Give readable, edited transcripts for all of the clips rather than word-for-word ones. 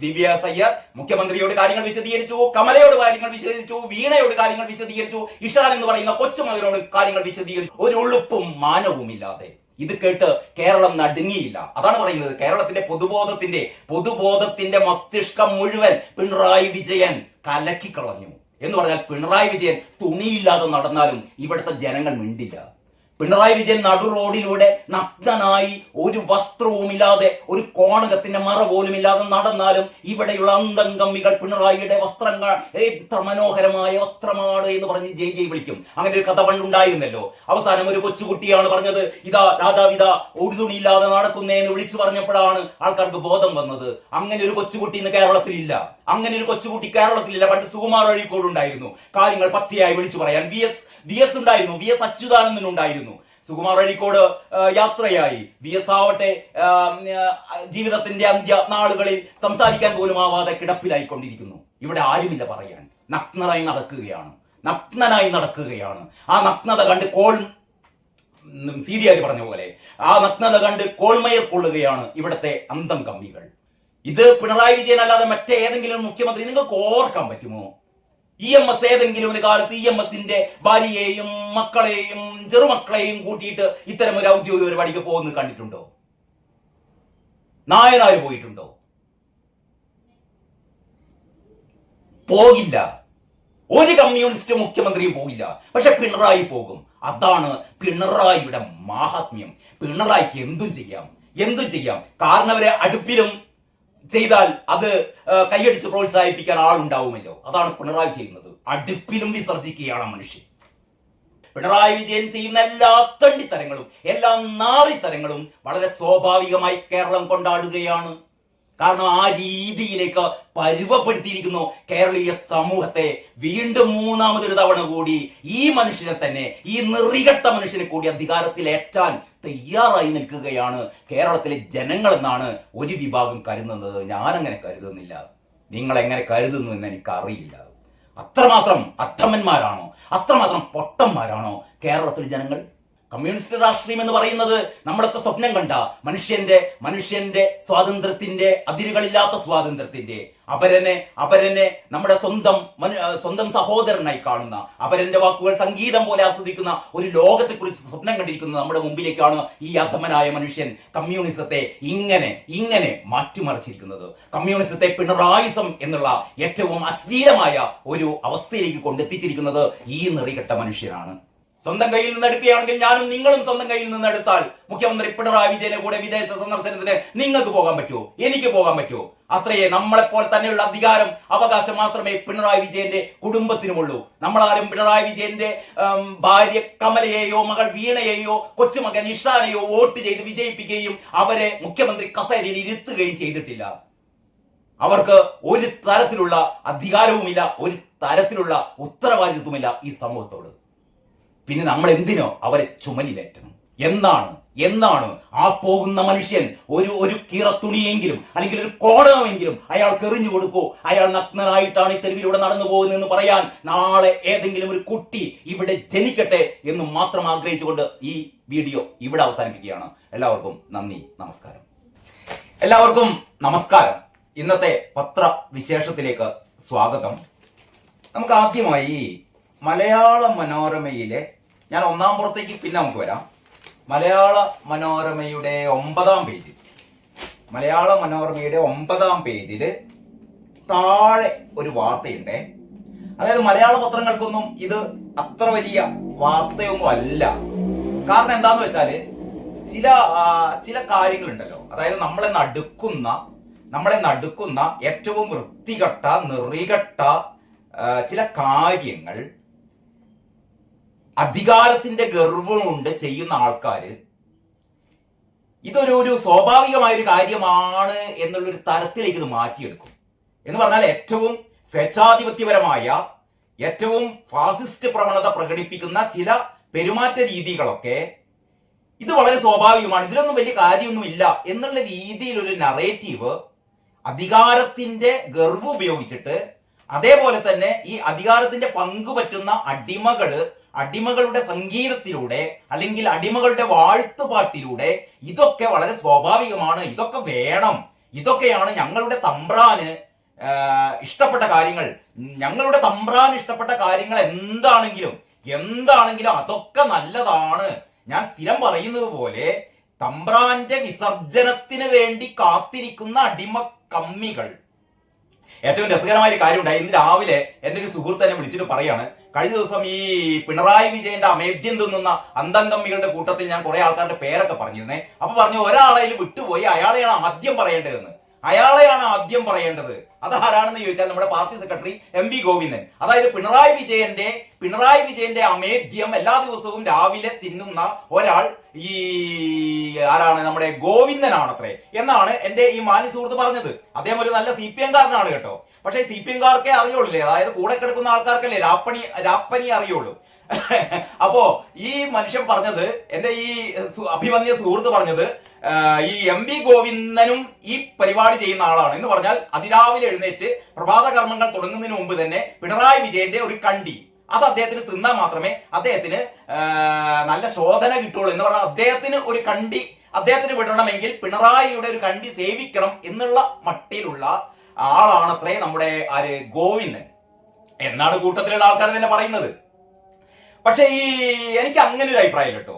ദിവ്യ സയ്യർ മുഖ്യമന്ത്രിയോട് കാര്യങ്ങൾ വിശദീകരിച്ചു, കമലയോട് കാര്യങ്ങൾ വിശദീകരിച്ചു, വീണയോട് കാര്യങ്ങൾ വിശദീകരിച്ചു, ഇഷാൻ എന്ന് പറയുന്ന കൊച്ചുമകനോട് കാര്യങ്ങൾ വിശദീകരിച്ചു. ഒരു ഉളുപ്പും മാനവും ഇല്ലാതെ ഇത് കേട്ട് കേരളം നടുങ്ങിയില്ല. അതാണ് പറയുന്നത്, കേരളത്തിന്റെ പൊതുബോധത്തിന്റെ മസ്തിഷ്കം മുഴുവൻ പിണറായി വിജയൻ കലക്കിക്കളഞ്ഞു എന്ന് പറഞ്ഞാൽ പിണറായി വിജയൻ തുണിയില്ലാതെ നടന്നാലും ഇവിടുത്തെ ജനങ്ങൾ മിണ്ടില്ല. പിണറായി വിജയൻ നടു റോഡിലൂടെ നഗ്നനായി ഒരു വസ്ത്രവുമില്ലാതെ ഒരു കോണകത്തിന്റെ മറ പോലും ഇല്ലാതെ നടന്നാലും ഇവിടെയുള്ള അന്തംഗമ്മികൾ പിണറായിയുടെ വസ്ത്രങ്ങൾ എത്ര മനോഹരമായ വസ്ത്രമാണ് എന്ന് പറഞ്ഞ് ജയ് ജയ് വിളിക്കും. അങ്ങനെ ഒരു കഥ പണ്ടുണ്ടായിരുന്നല്ലോ. അവസാനം ഒരു കൊച്ചുകുട്ടിയാണ് പറഞ്ഞത്, ഇതാ രാജാവിതാ ഒരു തുണിയില്ലാതെ നടക്കുന്നേന്ന് വിളിച്ചു പറഞ്ഞപ്പോഴാണ് ആൾക്കാർക്ക് ബോധം വന്നത്. അങ്ങനെ ഒരു കൊച്ചുകുട്ടി ഇന്ന് കേരളത്തിലില്ല. പണ്ട് സുകുമാർ അഴീക്കോട് ഉണ്ടായിരുന്നു കാര്യങ്ങൾ പച്ചയായി വിളിച്ചു പറയാൻ. വി എസ് ഉണ്ടായിരുന്നു, വി എസ് അച്യുതാനന്ദൻ ഉണ്ടായിരുന്നു. സുകുമാർ അഴീക്കോട് യാത്രയായി, വി എസ് ആവട്ടെ ജീവിതത്തിന്റെ അന്ത്യ നാളുകളിൽ സംസാരിക്കാൻ പോലും ആവാതെ കിടപ്പിലായിക്കൊണ്ടിരിക്കുന്നു. ഇവിടെ ആരുമില്ല പറയാൻ. നഗ്നനായി നടക്കുകയാണ്. ആ നഗ്നത കണ്ട് സീരിയൽ പറഞ്ഞ പോലെ ആ നഗ്നത കണ്ട് കോൾമയർ കൊള്ളുകയാണ് ഇവിടുത്തെ അന്തം കമ്മികൾ. ഇത് പിണറായി വിജയൻ അല്ലാതെ മറ്റേതെങ്കിലും മുഖ്യമന്ത്രി നിങ്ങൾക്ക് ഓർക്കാൻ പറ്റുമോ? EMS ഏതെങ്കിലും ഒരു കാലത്ത് EMSന്റെ ഭാര്യയെയും മക്കളെയും ചെറുമക്കളെയും കൂട്ടിയിട്ട് ഇത്തരം ഒരു ഔദ്യോഗിക പരിപാടിക്ക് പോകുന്നത് കണ്ടിട്ടുണ്ടോ? നായനാര് പോയിട്ടുണ്ടോ? പോകില്ല. ഒരു കമ്മ്യൂണിസ്റ്റ് മുഖ്യമന്ത്രിയും പോകില്ല. പക്ഷെ പിണറായി പോകും. അതാണ് പിണറായിയുടെ മാഹാത്മ്യം. പിണറായിക്ക് എന്തും ചെയ്യാം. കാരണവരെ അടുപ്പിലും ചെയ്താൽ അത് കൈയടിച്ച് പ്രോത്സാഹിപ്പിക്കാൻ ആളുണ്ടാവുമല്ലോ. അതാണ് പിണറായി ചെയ്യുന്നത്. അടുപ്പിലും വിസർജിക്കുകയാണ് മനുഷ്യൻ. പിണറായി വിജയൻ ചെയ്യുന്ന എല്ലാ തണ്ടിത്തരങ്ങളും എല്ലാ നാറിത്തരങ്ങളും വളരെ സ്വാഭാവികമായി കേരളം കൊണ്ടാടുകയാണ്. കാരണം ആ രീതിയിലേക്ക് പരുവപ്പെടുത്തിയിരിക്കുന്നു കേരളീയ സമൂഹത്തെ. വീണ്ടും മൂന്നാമതൊരു തവണ കൂടി ഈ മനുഷ്യനെ തന്നെ, ഈ നെറികെട്ട മനുഷ്യനെ കൂടി അധികാരത്തിലേറ്റാൻ തയ്യാറായി നിൽക്കുകയാണ് കേരളത്തിലെ ജനങ്ങളെന്നാണ് ഒരു വിഭാഗം കരുതുന്നത്. ഞാനങ്ങനെ കരുതുന്നില്ല. നിങ്ങൾ എങ്ങനെ കരുതുന്നു എന്ന് എനിക്കറിയില്ല. അത്രമാത്രം അധമന്മാരാണോ, അത്രമാത്രം പൊട്ടന്മാരാണോ കേരളത്തിലെ ജനങ്ങൾ? കമ്മ്യൂണിസ്റ്റ് രാഷ്ട്രീയം എന്ന് പറയുന്നത് നമ്മളൊക്കെ സ്വപ്നം കണ്ട മനുഷ്യന്റെ സ്വാതന്ത്ര്യത്തിന്റെ, അതിരുകളില്ലാത്ത സ്വാതന്ത്ര്യത്തിന്റെ, അപരനെ നമ്മുടെ സ്വന്തം സഹോദരനായി കാണുന്ന, അപരന്റെ വാക്കുകൾ സംഗീതം പോലെ ആസ്വദിക്കുന്ന ഒരു ലോകത്തെക്കുറിച്ച് സ്വപ്നം കണ്ടിരിക്കുന്ന നമ്മുടെ മുമ്പിലേക്കാണ് ഈ അധമനായ മനുഷ്യൻ കമ്മ്യൂണിസത്തെ ഇങ്ങനെ മാറ്റിമറിച്ചിരിക്കുന്നത്. കമ്മ്യൂണിസത്തെ പിണറായിസം എന്നുള്ള ഏറ്റവും അശ്ലീലമായ ഒരു അവസ്ഥയിലേക്ക് കൊണ്ടെത്തിച്ചിരിക്കുന്നത് ഈ നെറികെട്ട മനുഷ്യനാണ്. സ്വന്തം കയ്യിൽ നിന്ന് എടുക്കുകയാണെങ്കിൽ ഞാനും നിങ്ങളും സ്വന്തം കയ്യിൽ നിന്ന് എടുത്താൽ മുഖ്യമന്ത്രി പിണറായി വിജയനെ കൂടെ വിദേശ സന്ദർശനത്തിന് നിങ്ങൾക്ക് പോകാൻ പറ്റുമോ? എനിക്ക് പോകാൻ പറ്റുമോ? അത്രയേ നമ്മളെപ്പോലെ തന്നെയുള്ള അധികാരം അവകാശം മാത്രമേ പിണറായി വിജയന്റെ കുടുംബത്തിനുമുള്ളൂ. നമ്മളാരും പിണറായി വിജയന്റെ ഭാര്യ കമലയെയോ മകൾ വീണയെയോ കൊച്ചുമകൻ ഇഷാനെയോ വോട്ട് ചെയ്ത് വിജയിപ്പിക്കുകയും അവരെ മുഖ്യമന്ത്രി കസേരയിൽ ഇരുത്തുകയും ചെയ്തിട്ടില്ല. അവർക്ക് ഒരു തരത്തിലുള്ള അധികാരവുമില്ല, ഒരു തരത്തിലുള്ള ഉത്തരവാദിത്വമില്ല ഈ സമൂഹത്തോട്. പിന്നെ നമ്മൾ എന്തിനോ അവരെ ചുമലിലേറ്റണം എന്നാണ് ആ പോകുന്ന മനുഷ്യൻ ഒരു കീറത്തുണിയെങ്കിലും അല്ലെങ്കിൽ ഒരു കോടകമെങ്കിലും അയാൾക്ക് എറിഞ്ഞു കൊടുക്കൂ. അയാൾ നഗ്നനായിട്ടാണ് ഈ തെരുവിലൂടെ നടന്നു പോകുന്നതെന്ന് പറയാൻ നാളെ ഏതെങ്കിലും ഒരു കുട്ടി ഇവിടെ ജനിക്കട്ടെ എന്ന് മാത്രം ആഗ്രഹിച്ചുകൊണ്ട് ഈ വീഡിയോ ഇവിടെ അവസാനിപ്പിക്കുകയാണ്. എല്ലാവർക്കും നന്ദി, നമസ്കാരം. ഇന്നത്തെ പത്രവിശേഷത്തിലേക്ക് സ്വാഗതം. നമുക്ക് ആദ്യമായി മലയാള മനോരമയിലെ, ഞാൻ ഒന്നാം പുറത്തേക്ക് പിന്നെ നമുക്ക് വരാം, മലയാള മനോരമയുടെ 9ാം പേജിൽ താഴെ ഒരു വാർത്തയുണ്ട്. അതായത് മലയാള പത്രങ്ങൾക്കൊന്നും ഇത് അത്ര വലിയ വാർത്തയൊന്നും അല്ല. കാരണം എന്താന്ന് വെച്ചാല് ചില കാര്യങ്ങളുണ്ടല്ലോ, അതായത് നമ്മളെ നടുക്കുന്ന ഏറ്റവും വൃത്തികെട്ട നെറികെട്ട ചില കാര്യങ്ങൾ അധികാരത്തിന്റെ ഗർവം കൊണ്ട് ചെയ്യുന്ന ആൾക്കാര് ഇതൊരു സ്വാഭാവികമായൊരു കാര്യമാണ് എന്നുള്ളൊരു തരത്തിലേക്ക് ഇത് മാറ്റിയെടുക്കും. എന്ന് പറഞ്ഞാൽ ഏറ്റവും സ്വേച്ഛാധിപത്യപരമായ, ഏറ്റവും ഫാസിസ്റ്റ് പ്രവണത പ്രകടിപ്പിക്കുന്ന ചില പെരുമാറ്റ രീതികളൊക്കെ ഇത് വളരെ സ്വാഭാവികമാണ്, ഇതിലൊന്നും വലിയ കാര്യമൊന്നുമില്ല എന്നുള്ള രീതിയിൽ ഒരു നറേറ്റീവ് അധികാരത്തിന്റെ ഗർവ് ഉപയോഗിച്ചിട്ട്, അതേപോലെ തന്നെ ഈ അധികാരത്തിന്റെ പങ്കുപറ്റുന്ന അടിമകളുടെ സംഗീതത്തിലൂടെ അല്ലെങ്കിൽ അടിമകളുടെ വാഴ്ത്തുപാട്ടിലൂടെ ഇതൊക്കെ വളരെ സ്വാഭാവികമാണ്, ഇതൊക്കെ വേണം, ഇതൊക്കെയാണ് ഞങ്ങളുടെ തമ്പ്രാന് ഇഷ്ടപ്പെട്ട കാര്യങ്ങൾ. ഞങ്ങളുടെ തമ്പ്രാൻ ഇഷ്ടപ്പെട്ട കാര്യങ്ങൾ എന്താണെങ്കിലും അതൊക്കെ നല്ലതാണ്. ഞാൻ സ്ഥിരം പറയുന്നത് പോലെ തമ്പ്രാന്റെ വിസർജനത്തിന് വേണ്ടി കാത്തിരിക്കുന്ന അടിമ കമ്മികൾ. ഏറ്റവും രസകരമായ ഒരു കാര്യം ഉണ്ടായി. ഇന്ന് രാവിലെ എന്റെ ഒരു സുഹൃത്ത് എന്നെ വിളിച്ചിട്ട് പറയാണ്, കഴിഞ്ഞ ദിവസം ഈ പിണറായി വിജയന്റെ അമേദ്യം തിന്നുന്ന അന്തംകമ്മികളുടെ കൂട്ടത്തിൽ ഞാൻ കുറെ ആൾക്കാരുടെ പേരൊക്കെ പറഞ്ഞിരുന്നേ. അപ്പൊ പറഞ്ഞു ഒരാളെ വിട്ടുപോയി, അയാളെയാണ് ആദ്യം പറയേണ്ടതെന്ന്. അതാരാണെന്ന് ചോദിച്ചാൽ നമ്മുടെ പാർട്ടി സെക്രട്ടറി MV ഗോവിന്ദൻ. അതായത് പിണറായി വിജയന്റെ അമേദ്യം എല്ലാ ദിവസവും രാവിലെ തിന്നുന്ന ഒരാൾ ഈ ആരാണ്, നമ്മുടെ ഗോവിന്ദനാണത്രേ എന്നാണ് എന്റെ ഈ മാന്യ സുഹൃത്ത് പറഞ്ഞത്. അദ്ദേഹം ഒരു നല്ല CPM കാരനാണ് കേട്ടോ. പക്ഷേ CPM കാർക്കേ അറിയുള്ളൂ, അതായത് കൂടെ കിടക്കുന്ന ആൾക്കാർക്കല്ലേ രാപ്പനി അറിയുള്ളൂ. അപ്പോ ഈ മനുഷ്യൻ പറഞ്ഞത്, എന്റെ ഈ അഭിമന്യ സുഹൃത്ത് പറഞ്ഞത്, ഈ MV ഗോവിന്ദനും ഈ പരിപാടി ചെയ്യുന്ന ആളാണ് എന്ന് പറഞ്ഞാൽ അതിരാവിലെ എഴുന്നേറ്റ് പ്രഭാത കർമ്മങ്ങൾ തുടങ്ങുന്നതിന് മുമ്പ് തന്നെ പിണറായി വിജയന്റെ ഒരു കണ്ടി അത് അദ്ദേഹത്തിന് തിന്നാൽ മാത്രമേ അദ്ദേഹത്തിന് നല്ല ശോധന കിട്ടുള്ളൂ എന്ന് പറഞ്ഞാൽ അദ്ദേഹത്തിന് ഒരു കണ്ടി അദ്ദേഹത്തിന് വിടണമെങ്കിൽ പിണറായിയുടെ ഒരു കണ്ടി സേവിക്കണം എന്നുള്ള മട്ടിലുള്ള ആളാണത്രേ നമ്മുടെ ഗോവിന്ദൻ എന്നാണ് കൂട്ടത്തിലുള്ള ആൾക്കാർ തന്നെ പറയുന്നത്. പക്ഷെ എനിക്ക് അങ്ങനെ ഒരു അഭിപ്രായം കേട്ടോ,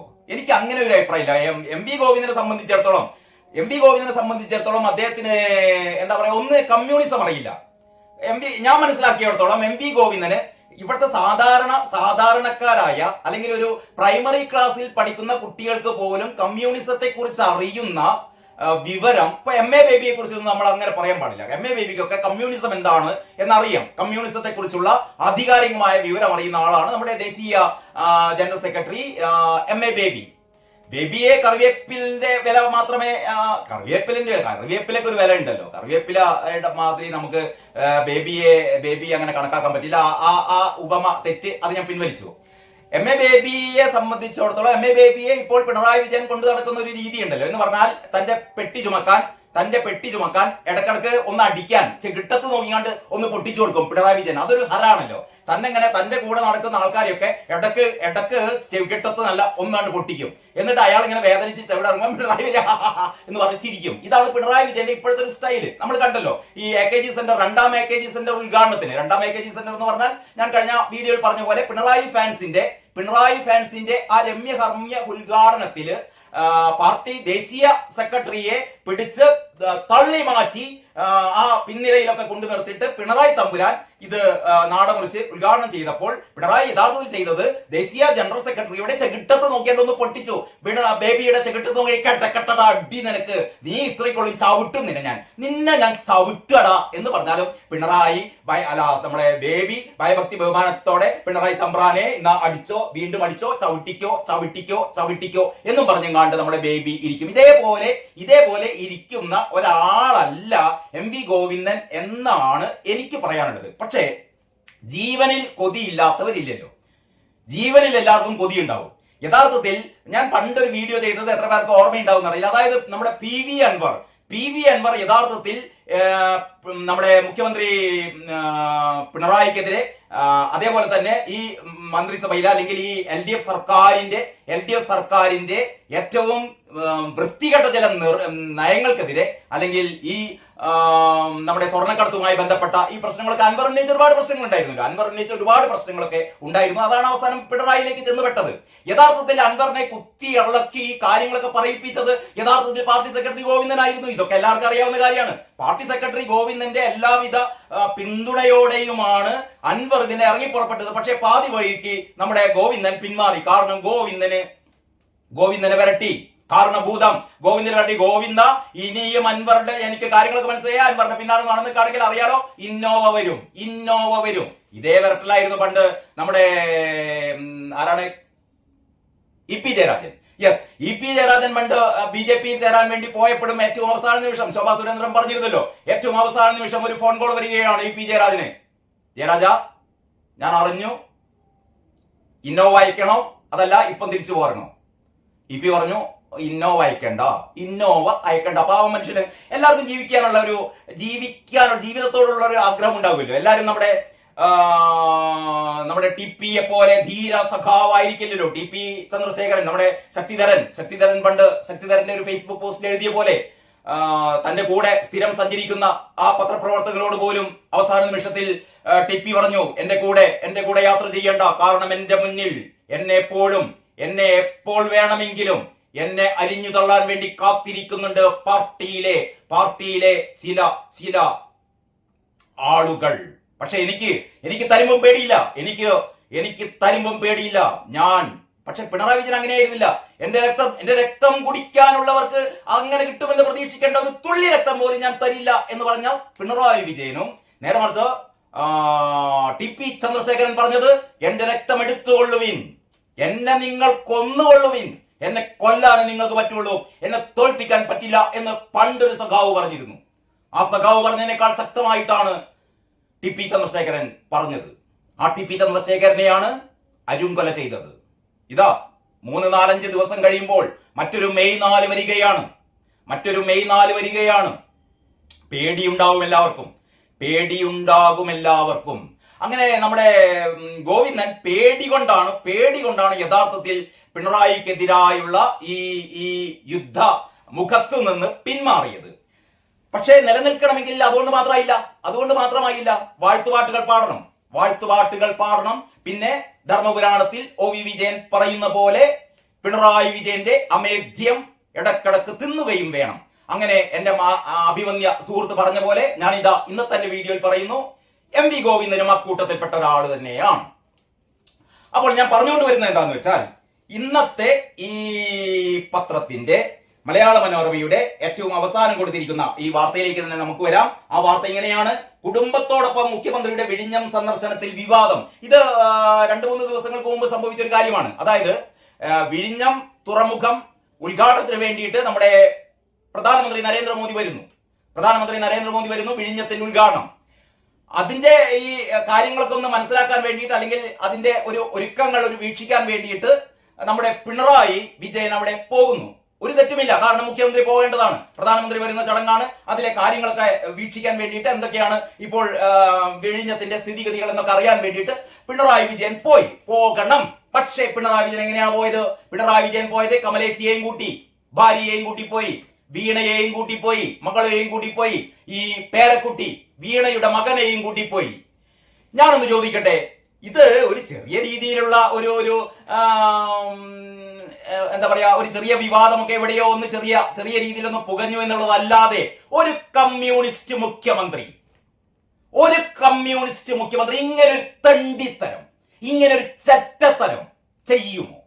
MV ഗോവിന്ദനെ സംബന്ധിച്ചിടത്തോളം അദ്ദേഹത്തിന് എന്താ പറയാ, ഒന്ന് കമ്മ്യൂണിസം അറിയില്ല. ഞാൻ മനസ്സിലാക്കിയിടത്തോളം MV ഗോവിന്ദന് ഇവിടുത്തെ സാധാരണക്കാരായ അല്ലെങ്കിൽ ഒരു പ്രൈമറി ക്ലാസ്സിൽ പഠിക്കുന്ന കുട്ടികൾക്ക് പോലും കമ്മ്യൂണിസത്തെ കുറിച്ച് അറിയുന്ന വിവരം ഇപ്പൊ MA ബേബിയെ കുറിച്ചൊന്നും നമ്മൾ അങ്ങനെ പറയാൻ പാടില്ല. MA ബേബിക്കൊക്കെ കമ്മ്യൂണിസം എന്താണ് എന്നറിയാം. കമ്മ്യൂണിസത്തെ കുറിച്ചുള്ള ആധികാരികമായ വിവരം അറിയുന്ന ആളാണ് നമ്മുടെ ദേശീയ ജനറൽ സെക്രട്ടറി MA ബേബി. ബേബിയെ കറിവേപ്പിലിന്റെ വില മാത്രമേ, കറിവേപ്പിലൊക്കെ ഒരു വില ഉണ്ടല്ലോ, കറിവേപ്പിലയുടെ മാതിരി നമുക്ക് ബേബി അങ്ങനെ കണക്കാക്കാൻ പറ്റില്ല. ആ ഉപമ തെറ്റ്, അത് ഞാൻ പിൻവലിച്ചു. MA ബേബിയെ സംബന്ധിച്ചിടത്തോളം MA ബേബിയെ ഇപ്പോൾ പിണറായി വിജയൻ കൊണ്ടു നടക്കുന്ന ഒരു രീതി ഉണ്ടല്ലോ, എന്ന് പറഞ്ഞാൽ തന്റെ പെട്ടി ചുമക്കാൻ ഇടക്കിടക്ക് ഒന്ന് അടിക്കാൻ ചെകിട്ടത്ത് നോക്കിയാണ്ട് ഒന്ന് പൊട്ടിച്ചു കൊടുക്കും പിണറായി വിജയൻ. അതൊരു ഹരാണല്ലോ. തന്റെ കൂടെ നടക്കുന്ന ആൾക്കാരെയൊക്കെ ഇടക്ക് ചെകിട്ടത്ത് നല്ല ഒന്നാണ്ട് പൊട്ടിക്കും. എന്നിട്ട് അയാൾ ഇങ്ങനെ വേദനിച്ച് ചെവിടെ ഇറങ്ങുമ്പോൾ പിണറായി വിജയൻ എന്ന് പറഞ്ഞിരിക്കും. ഇതാണ് പിണറായി വിജയന്റെ ഇപ്പോഴത്തെ ഒരു സ്റ്റൈല്. നമ്മൾ കണ്ടല്ലോ ഈ AKG സെന്റർ, രണ്ടാം AKG സെന്റർ ഉദ്ഘാടനത്തിന്. രണ്ടാം AKG സെന്റർ എന്ന് പറഞ്ഞാൽ ഞാൻ കഴിഞ്ഞ വീഡിയോയിൽ പറഞ്ഞ പോലെ പിണറായി ഫാൻസിന്റെ ആ രമ്യ ഉദ്ഘാടനത്തില് പാർട്ടി ദേശീയ സെക്രട്ടറിയെ പിടിച്ച് തള്ളി മാറ്റി ആ പിൻനിരയിലൊക്കെ കൊണ്ടു നിർത്തിയിട്ട് പിണറായി തമ്പുരാൻ ഇത് നാടമുറിച്ച് ഉദ്ഘാടനം ചെയ്തപ്പോൾ പിണറായി യഥാർത്ഥത്തിൽ ചെയ്തത് ദേശീയ ജനറൽ സെക്രട്ടറിയുടെ ചെകിട്ടത്ത് നോക്കിയാണ്ടൊന്ന് പൊട്ടിച്ചു. ബേബിയുടെ ചെകിട്ടത്ത് നോക്കി കെട്ടടാ അടി, നിനക്ക് നീ ഇത്രയ്ക്കുള്ളിൽ ചവിട്ടും നിന്നെ ഞാൻ ചവിട്ടടാ എന്ന് പറഞ്ഞാലും പിണറായി നമ്മുടെ ബേബി ഭയഭക്തി ബഹുമാനത്തോടെ പിണറായി തമ്പ്രാനെ ഇന്നാ അടിച്ചോ, വീണ്ടും അടിച്ചോ, ചവിട്ടിക്കോ എന്നും പറഞ്ഞെങ്ങാണ്ട് നമ്മുടെ ബേബി ഇരിക്കും. ഇതേപോലെ ഇരിക്കുന്ന ഒരാളല്ല MV ഗോവിന്ദൻ എന്നാണ് എനിക്ക് പറയാനുള്ളത്. പക്ഷേ ജീവനിൽ കൊതിയില്ലാത്തവരില്ലല്ലോ, ജീവനിൽ എല്ലാവർക്കും കൊതിയുണ്ടാവും. യഥാർത്ഥത്തിൽ ഞാൻ പണ്ടൊരു വീഡിയോ ചെയ്തത് എത്ര പേർക്ക് ഓർമ്മയുണ്ടാവും അറിയില്ല. അതായത് നമ്മുടെ PV അൻവർ യഥാർത്ഥത്തിൽ നമ്മുടെ മുഖ്യമന്ത്രി പിണറായിക്കെതിരെ അതേപോലെ തന്നെ ഈ മന്ത്രിസഭയിലെ അല്ലെങ്കിൽ ഈ LDF സർക്കാരിന്റെ ഏറ്റവും വൃത്തികെട്ട ചില നയങ്ങൾക്കെതിരെ അല്ലെങ്കിൽ ഈ നമ്മുടെ സ്വർണ്ണക്കടത്തുമായി ബന്ധപ്പെട്ട ഈ പ്രശ്നങ്ങളൊക്കെ അൻവർ ഉന്നയിച്ച ഒരുപാട് പ്രശ്നങ്ങളൊക്കെ ഉണ്ടായിരുന്നു. അതാണ് അവസാനം പിണറായിലേക്ക് ചെന്നുപെട്ടത്. യഥാർത്ഥത്തിൽ അൻവറിനെ കുത്തി ഇളക്കി ഈ കാര്യങ്ങളൊക്കെ പറയിപ്പിച്ചത് യഥാർത്ഥത്തിൽ പാർട്ടി സെക്രട്ടറി ഗോവിന്ദനായിരുന്നു. ഇതൊക്കെ എല്ലാവർക്കും അറിയാവുന്ന കാര്യമാണ്. പാർട്ടി സെക്രട്ടറി ഗോവിന്ദന്റെ എല്ലാവിധ പിന്തുണയോടെയുമാണ് അൻവർ ഇതിനെ ഇറങ്ങി പുറപ്പെട്ടത്. പക്ഷേ പാതി വഴിക്ക് നമ്മുടെ ഗോവിന്ദൻ പിന്മാറി. കാരണം ഗോവിന്ദനെ വരട്ടി, കാരണഭൂതം ഗോവിന്ദൻ ഗോവിന്ദ ഇനിയും അൻവറുടെ എനിക്ക് കാര്യങ്ങളൊക്കെ മനസ്സിലായി. അൻവറിന്റെ പിന്നാലെ നടന്ന് കാണിക്കൽ അറിയാലോ, ഇന്നോവ വരും. ഇതേ വരട്ടിലായിരുന്നു പണ്ട് നമ്മുടെ ആരാണ് EP ജയരാജൻ. പണ്ട് BJP ചേരാൻ വേണ്ടി പോയപ്പോഴും ഏറ്റവും അവസാന നിമിഷം ശോഭാ സുരേന്ദ്രൻ പറഞ്ഞിരുന്നല്ലോ, ഏറ്റവും അവസാന നിമിഷം ഒരു ഫോൺ കോൾ വരികയാണ് EP ജയരാജന്. ജയരാജ, ഞാൻ അറിഞ്ഞു, ഇന്നോവ അയക്കണോ അതല്ല ഇപ്പം തിരിച്ചു പോരണോ? EP പറഞ്ഞു ഇന്നോവ അയക്കണ്ട. പാവം മനുഷ്യന് എല്ലാവർക്കും ജീവിക്കാനുള്ള ജീവിതത്തോടുള്ള ഒരു ആഗ്രഹം ഉണ്ടാവുമല്ലോ. എല്ലാവരും നമ്മുടെ TPയെ പോലെ ധീര സഖാവായിരിക്കില്ലല്ലോ. TP ചന്ദ്രശേഖരൻ, നമ്മുടെ ശക്തിധരൻ പണ്ട് ശക്തിധരന്റെ ഒരു ഫേസ്ബുക്ക് പോസ്റ്റിൽ എഴുതിയ പോലെ തന്റെ കൂടെ സ്ഥിരം സഞ്ചരിക്കുന്ന ആ പത്രപ്രവർത്തകരോട് പോലും അവസാന നിമിഷത്തിൽ ടിപ്പി പറഞ്ഞു, എന്റെ കൂടെ യാത്ര ചെയ്യണ്ട, കാരണം എന്റെ മുന്നിൽ എന്നെ എപ്പോൾ വേണമെങ്കിലും എന്നെ അരിഞ്ഞു തള്ളാൻ വേണ്ടി കാത്തിരിക്കുന്നുണ്ട് പാർട്ടിയിലെ ചില ആളുകൾ. പക്ഷെ എനിക്ക് തരുമ്പം പേടിയില്ല, എനിക്ക് തരുമ്പം പേടിയില്ല ഞാൻ. പക്ഷെ പിണറായി വിജയൻ അങ്ങനെയായിരുന്നില്ല. എന്റെ രക്തം കുടിക്കാനുള്ളവർക്ക് അങ്ങനെ കിട്ടുമെന്ന് പ്രതീക്ഷിക്കേണ്ട ഒരു തുള്ളി രക്തം പോലും ഞാൻ തരില്ല എന്ന് പറഞ്ഞ പിണറായി വിജയനും നേരെ മറിച്ച് ടി.പി. ചന്ദ്രശേഖരൻ പറഞ്ഞത്, എന്റെ രക്തം എടുത്തുകൊള്ളുവിൻ, എന്നെ നിങ്ങൾ കൊന്നുകൊള്ളുവിൻ, എന്നെ കൊല്ലാൻ നിങ്ങൾക്ക് പറ്റുള്ളൂ, എന്നെ തോൽപ്പിക്കാൻ പറ്റില്ല എന്ന് പണ്ടൊരു സഖാവ് പറഞ്ഞിരുന്നു. ആ സഖാവ് പറഞ്ഞതിനേക്കാൾ ശക്തമായിട്ടാണ് ടി.പി. ചന്ദ്രശേഖരൻ പറഞ്ഞത്. ആ ടി.പി. ചന്ദ്രശേഖരനെയാണ് അരുംകൊല ചെയ്തത്. ഇതാ 3-4-5 ദിവസം കഴിയുമ്പോൾ മറ്റൊരു മെയ് 4 വരികയാണ്. പേടിയുണ്ടാകും എല്ലാവർക്കും. അങ്ങനെ നമ്മുടെ ഗോവിന്ദൻ പേടി കൊണ്ടാണ് യഥാർത്ഥത്തിൽ പിണറായിക്കെതിരായുള്ള ഈ യുദ്ധ മുഖത്തു നിന്ന് പിന്മാറിയത്. പക്ഷേ നിലനിൽക്കണമെങ്കിൽ അതുകൊണ്ട് മാത്രമായില്ല വാഴ്ത്തുപാട്ടുകൾ പാടണം. പിന്നെ ധർമ്മപുരാണത്തിൽ ഒ വി വിജയൻ പറയുന്ന പോലെ പിണറായി വിജയന്റെ അമേധ്യം ഇടക്കിടക്ക് തിന്നുകയും വേണം. അങ്ങനെ എന്റെ അഭിമന്യ സുഹൃത്ത് പറഞ്ഞ പോലെ ഞാനിതാ ഇന്നത്തെ എന്റെ വീഡിയോയിൽ പറയുന്നു, എം വി ഗോവിന്ദനും അക്കൂട്ടത്തിൽപ്പെട്ട ഒരാൾ തന്നെയാണ്. അപ്പോൾ ഞാൻ പറഞ്ഞുകൊണ്ട് വരുന്നത് എന്താന്ന് വെച്ചാൽ, ഇന്നത്തെ ഈ പത്രത്തിന്റെ മലയാള മനോരമയുടെ ഏറ്റവും അവസാനം കൊടുത്തിരിക്കുന്ന ഈ വാർത്തയിലേക്ക് തന്നെ നമുക്ക് വരാം. ആ വാർത്ത ഇങ്ങനെയാണ്: കുടുംബത്തോടൊപ്പം മുഖ്യമന്ത്രിയുടെ വിഴിഞ്ഞം സന്ദർശനത്തിൽ വിവാദം. ഇത് 2-3 ദിവസങ്ങൾക്ക് മുമ്പ് സംഭവിച്ച ഒരു കാര്യമാണ്. അതായത് വിഴിഞ്ഞം തുറമുഖം ഉദ്ഘാടനത്തിന് വേണ്ടിയിട്ട് നമ്മുടെ പ്രധാനമന്ത്രി നരേന്ദ്രമോദി വരുന്നു. വിഴിഞ്ഞത്തിന്റെ ഉദ്ഘാടനം, അതിന്റെ ഈ കാര്യങ്ങളൊക്കെ ഒന്ന് മനസ്സിലാക്കാൻ വേണ്ടിയിട്ട്, അല്ലെങ്കിൽ അതിന്റെ ഒരുക്കങ്ങൾ വീക്ഷിക്കാൻ വേണ്ടിയിട്ട് നമ്മുടെ പിണറായി വിജയൻ അവിടെ പോകുന്നു. ഒരു തെറ്റുമില്ല, കാരണം മുഖ്യമന്ത്രി പോകേണ്ടതാണ്, പ്രധാനമന്ത്രി വരുന്ന ചടങ്ങാണ്. അതിലെ കാര്യങ്ങളൊക്കെ വീക്ഷിക്കാൻ വേണ്ടിയിട്ട്, എന്തൊക്കെയാണ് ഇപ്പോൾ വിഴിഞ്ഞത്തിന്റെ സ്ഥിതിഗതികൾ എന്നൊക്കെ അറിയാൻ വേണ്ടിയിട്ട് പിണറായി വിജയൻ പോകണം. പക്ഷേ പിണറായി വിജയൻ എങ്ങനെയാണ് പോയത്? പിണറായി വിജയൻ പോയത് കമലേച്ചിയെയും കൂട്ടി, ഭാര്യയെയും കൂട്ടിപ്പോയി, വീണയെയും കൂട്ടിപ്പോയി, മകളെയും കൂട്ടിപ്പോയി, ഈ പേരക്കുട്ടി വീണയുടെ മകനെയും കൂട്ടിപ്പോയി. ഞാനൊന്ന് ചോദിക്കട്ടെ, ഇത് ഒരു ചെറിയ രീതിയിലുള്ള ഒരു എന്താ പറയാ, ഒരു ചെറിയ വിവാദമൊക്കെ എവിടെയോ ഒന്ന് ചെറിയ രീതിയിലൊന്ന് പുകഞ്ഞു എന്നുള്ളതല്ലാതെ ഒരു കമ്മ്യൂണിസ്റ്റ് മുഖ്യമന്ത്രി ഇങ്ങനൊരു തണ്ടിത്തരം, ഇങ്ങനൊരു ചെറ്റത്തരം ചെയ്യുമോ?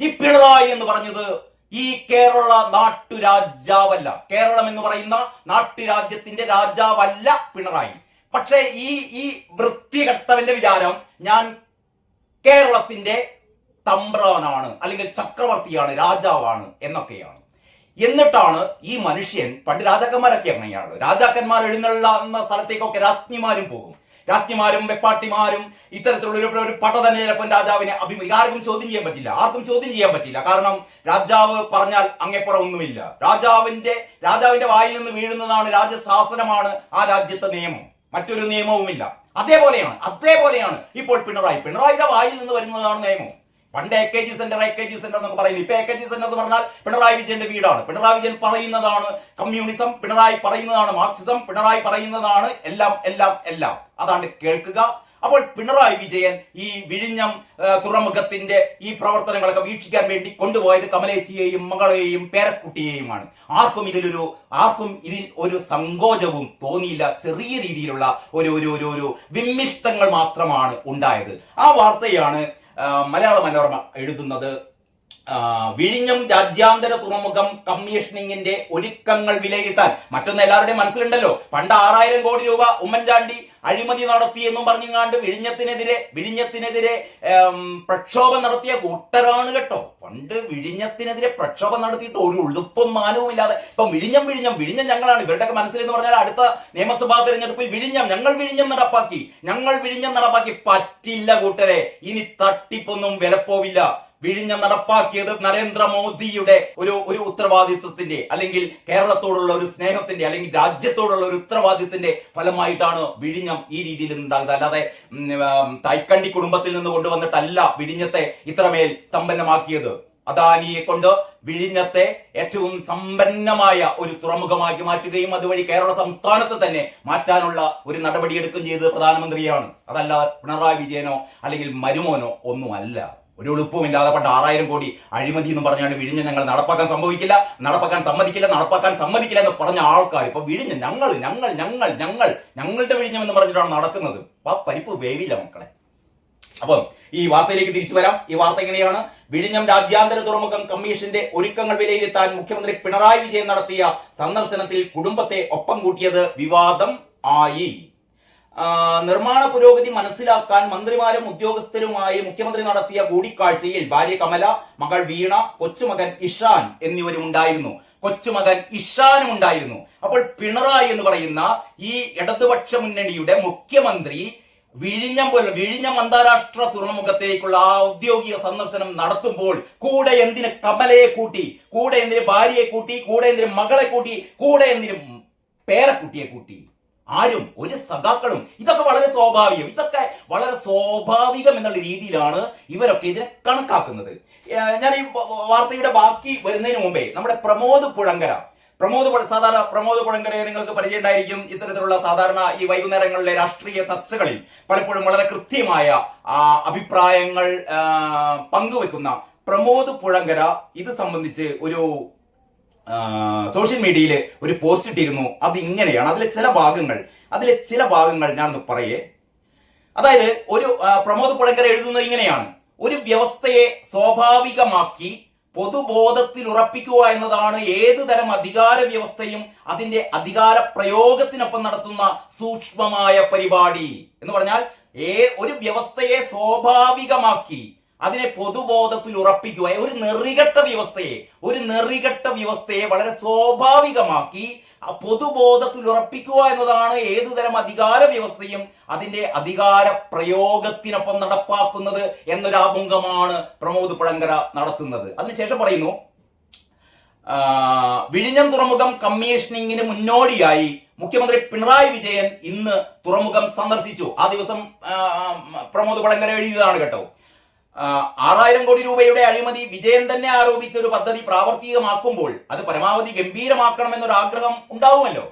ഈ പിണറായി എന്ന് പറഞ്ഞത് ഈ കേരള നാട്ടുരാജാവല്ല, കേരളം എന്ന് പറയുന്ന നാട്ടുരാജ്യത്തിന്റെ രാജാവല്ല പിണറായി. പക്ഷേ ഈ വൃത്തികെട്ടവന്റെ വിചാരം ഞാൻ കേരളത്തിന്റെ തമ്പ്രാനാണ്, അല്ലെങ്കിൽ ചക്രവർത്തിയാണ്, രാജാവാണ് എന്നൊക്കെയാണ്. എന്നിട്ടാണ് ഈ മനുഷ്യൻ, പണ്ട് രാജാക്കന്മാരൊക്കെ അങ്ങനെയാണ്, രാജാക്കന്മാർ എഴുന്നള്ളുന്ന സ്ഥലത്തേക്കൊക്കെ രാജ്ഞിമാരും വെപ്പാട്ടിമാരും ഇത്തരത്തിലുള്ള ഒരു പട തന്നെ ചിലപ്പോൾ രാജാവിനെ ആർക്കും ചോദ്യം ചെയ്യാൻ പറ്റില്ല. കാരണം രാജാവ് പറഞ്ഞാൽ അങ്ങേപ്പുറം ഒന്നുമില്ല. രാജാവിന്റെ വായിൽ നിന്ന് വീഴുന്നതാണ് രാജശാസനമാണ് ആ രാജ്യത്തെ നിയമം, മറ്റൊരു നിയമവുമില്ല. അതേപോലെയാണ് ഇപ്പോൾ പിണറായിയുടെ വായിൽ നിന്ന് വരുന്നതാണ് നിയമം. പണ്ട് AKG സെന്റർ എന്നൊക്കെ പറയുന്നു. ഇപ്പൊ AKG സെന്റർ എന്ന് പറഞ്ഞാൽ പിണറായി വിജയന്റെ വീടാണ്. പിണറായി വിജയൻ പറയുന്നതാണ് കമ്മ്യൂണിസം, പിണറായി പറയുന്നതാണ് മാർക്സിസം, പിണറായി പറയുന്നതാണ് എല്ലാം. അതാണ് കേൾക്കുക. അപ്പോൾ പിണറായി വിജയൻ ഈ വിഴിഞ്ഞം തുറമുഖത്തിന്റെ ഈ പ്രവർത്തനങ്ങളൊക്കെ വീക്ഷിക്കാൻ വേണ്ടി കൊണ്ടുപോയത് കമലേച്ചിയെയും മകളെയും പേരക്കുട്ടിയെയുമാണ്. ആർക്കും ഇതിൽ ഒരു സങ്കോചവും തോന്നിയില്ല. ചെറിയ രീതിയിലുള്ള ഒരു വിമ്മിഷ്ടങ്ങൾ മാത്രമാണ് ഉണ്ടായത്. ആ വാർത്തയാണ് മലയാള മനോരമ എഴുതുന്നത്. വിഴിഞ്ഞം രാജ്യാന്തര തുറമുഖം കമ്മീഷനിങ്ങിന്റെ ഒരുക്കങ്ങൾ വിലയിരുത്താൻ. മറ്റൊന്ന് എല്ലാവരുടെയും മനസ്സിലുണ്ടല്ലോ, പണ്ട് 6000 കോടി രൂപ ഉമ്മൻചാണ്ടി അഴിമതി നടത്തി എന്നും പറഞ്ഞുകൊണ്ട് വിഴിഞ്ഞത്തിനെതിരെ പ്രക്ഷോഭം നടത്തിയ കൂട്ടരാണ് കേട്ടോ. പണ്ട് വിഴിഞ്ഞത്തിനെതിരെ പ്രക്ഷോഭം നടത്തിയിട്ട് ഒരു ഉളുപ്പും മാനവും ഇല്ലാതെ ഇപ്പൊ വിഴിഞ്ഞം ഞങ്ങളാണ്. ഇവരുടെയൊക്കെ മനസ്സിലെന്ന് പറഞ്ഞാൽ അടുത്ത നിയമസഭാ തെരഞ്ഞെടുപ്പിൽ ഞങ്ങൾ വിഴിഞ്ഞം നടപ്പാക്കി. പറ്റില്ല കൂട്ടരെ, ഇനി തട്ടിപ്പൊന്നും വിലപ്പോവില്ല. വിഴിഞ്ഞം നടപ്പാക്കിയത് നരേന്ദ്രമോദിയുടെ ഒരു ഉത്തരവാദിത്വത്തിന്റെ, അല്ലെങ്കിൽ കേരളത്തോടുള്ള ഒരു സ്നേഹത്തിന്റെ, അല്ലെങ്കിൽ രാജ്യത്തോടുള്ള ഒരു ഉത്തരവാദിത്വത്തിന്റെ ഫലമായിട്ടാണ് വിഴിഞ്ഞം ഈ രീതിയിൽ ഉണ്ടാകുന്നത്. അല്ലാതെ തൈക്കണ്ടി കുടുംബത്തിൽ നിന്ന് കൊണ്ടുവന്നിട്ടല്ല വിഴിഞ്ഞത്തെ ഇത്രമേൽ സമ്പന്നമാക്കിയത്. അദാനിയെ കൊണ്ട് വിഴിഞ്ഞത്തെ ഏറ്റവും സമ്പന്നമായ ഒരു തുറമുഖമാക്കി മാറ്റുകയും അതുവഴി കേരള സംസ്ഥാനത്ത് തന്നെ മാറ്റാനുള്ള ഒരു നടപടിയെടുക്കുകയും ചെയ്തത് പ്രധാനമന്ത്രിയാണ്. അതല്ല പിണറായി വിജയനോ അല്ലെങ്കിൽ മരുമോനോ ഒന്നുമല്ല. ഒരു എളുപ്പമില്ലാതെ പണ്ട് 6000 കോടി അഴിമതി എന്ന് പറഞ്ഞാണ് വിഴിഞ്ഞ ഞങ്ങൾ നടപ്പാക്കാൻ സമ്മതിക്കില്ല എന്ന് പറഞ്ഞ ആൾക്കാർ ഇപ്പൊ വിഴിഞ്ഞ ഞങ്ങളുടെ വിഴിഞ്ഞം എന്ന് പറഞ്ഞിട്ടാണ് നടക്കുന്നത്. ആ പരിപ്പ് വേവില്ല മക്കളെ. അപ്പം ഈ വാർത്തയിലേക്ക് തിരിച്ചു വരാം. ഈ വാർത്ത എങ്ങനെയാണ്? വിഴിഞ്ഞം രാജ്യാന്തര തുറമുഖം കമ്മീഷന്റെ ഒരുക്കങ്ങൾ വിലയിരുത്താൻ മുഖ്യമന്ത്രി പിണറായി വിജയൻ നടത്തിയ സന്ദർശനത്തിൽ കുടുംബത്തെ ഒപ്പം കൂട്ടിയത് വിവാദം ആയി. നിർമ്മാണ പുരോഗതി മനസ്സിലാക്കാൻ മന്ത്രിമാരും ഉദ്യോഗസ്ഥരുമായി മുഖ്യമന്ത്രി നടത്തിയ കൂടിക്കാഴ്ചയിൽ ഭാര്യ കമല, മകൾ വീണ, കൊച്ചുമകൻ ഇഷാൻ എന്നിവരും ഉണ്ടായിരുന്നു. അപ്പോൾ പിണറായി എന്ന് പറയുന്ന ഈ ഇടതുപക്ഷ മുന്നണിയുടെ മുഖ്യമന്ത്രി വിഴിഞ്ഞം അന്താരാഷ്ട്ര തുറമുഖത്തേക്കുള്ള ഔദ്യോഗിക സന്ദർശനം നടത്തുമ്പോൾ കൂടെ എന്തിന് കമലയെ കൂട്ടി, കൂടെ എന്തിന് ഭാര്യയെ കൂട്ടി, കൂടെ എന്തിന് മകളെ കൂട്ടി, കൂടെ എന്തിന് പേരക്കുട്ടിയെ കൂട്ടി? ആരും ഒരു സഖാക്കളും ഇതൊക്കെ വളരെ സ്വാഭാവികം എന്നുള്ള രീതിയിലാണ് ഇവരൊക്കെ ഇതിനെ കണക്കാക്കുന്നത്. ഞാൻ ഈ വാർത്തയുടെ ബാക്കി വരുന്നതിന് മുമ്പേ നമ്മുടെ പ്രമോദ് പുഴങ്കരയെ നിങ്ങൾക്ക് പരിചയമുണ്ടായിരിക്കും. ഇത്തരത്തിലുള്ള സാധാരണ ഈ വൈകുന്നേരങ്ങളിലെ രാഷ്ട്രീയ ചർച്ചകളിൽ പലപ്പോഴും വളരെ കൃത്യമായ അഭിപ്രായങ്ങൾ പങ്കുവെക്കുന്ന പ്രമോദ് പുഴങ്കര ഇത് സംബന്ധിച്ച് ഒരു സോഷ്യൽ മീഡിയയിൽ ഒരു പോസ്റ്റ് ഇട്ടിരുന്നു. അത് ഇങ്ങനെയാണ്. അതിലെ ചില ഭാഗങ്ങൾ ഞാനൊന്ന് പറയേ. അതായത് പ്രമോദ് പുഴങ്കര എഴുതുന്നത് ഇങ്ങനെയാണ്: ഒരു വ്യവസ്ഥയെ സ്വാഭാവികമാക്കി പൊതുബോധത്തിൽ ഉറപ്പിക്കുക എന്നതാണ് ഏതു തരം അധികാര വ്യവസ്ഥയും അതിന്റെ അധികാര പ്രയോഗത്തിനൊപ്പം നടത്തുന്ന സൂക്ഷ്മമായ പരിപാടി. എന്ന് പറഞ്ഞാൽ ഒരു വ്യവസ്ഥയെ സ്വാഭാവികമാക്കി അതിനെ പൊതുബോധത്തിൽ ഉറപ്പിക്കുക, ഒരു നെറികെട്ട വ്യവസ്ഥയെ വളരെ സ്വാഭാവികമാക്കി പൊതുബോധത്തിൽ ഉറപ്പിക്കുക എന്നതാണ് ഏതുതരം അധികാര വ്യവസ്ഥയും അതിന്റെ അധികാര പ്രയോഗത്തിനൊപ്പം നടപ്പാക്കുന്നത് എന്നൊരാമുഖമാണ് പ്രമോദ് പുഴങ്കര നടത്തുന്നത്. അതിനുശേഷം പറയുന്നു, വിഴിഞ്ഞം തുറമുഖം കമ്മീഷനിങ്ങിന് മുന്നോടിയായി മുഖ്യമന്ത്രി പിണറായി വിജയൻ ഇന്ന് തുറമുഖം സന്ദർശിച്ചു. ആ ദിവസം പ്രമോദ് പുഴങ്കര എഴുതിയതാണ് കേട്ടോ. 6000 കോടി രൂപയുടെ അഴിമതി വിജയൻ തന്നെ ആരോപിച്ച ഒരു പദ്ധതി പ്രാവർത്തികമാക്കുമ്പോൾ അത് പരമാവധി ഗംഭീരമാക്കണമെന്നൊരു ആഗ്രഹം ഉണ്ടാവുമല്ലോ.